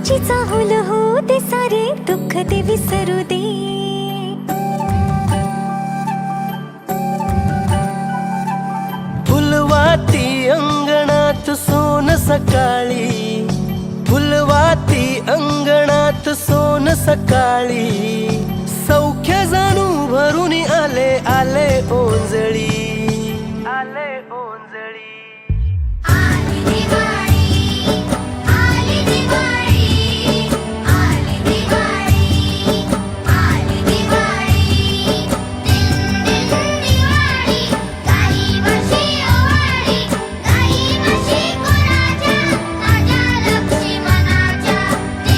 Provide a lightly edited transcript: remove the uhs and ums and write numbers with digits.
तुझी चाहुल हो दे, सारे दुःख ते विसरू दे. फुलवाती अंगणात सोन सकाळी, फुलवाती अंगणात सोन सकाळी.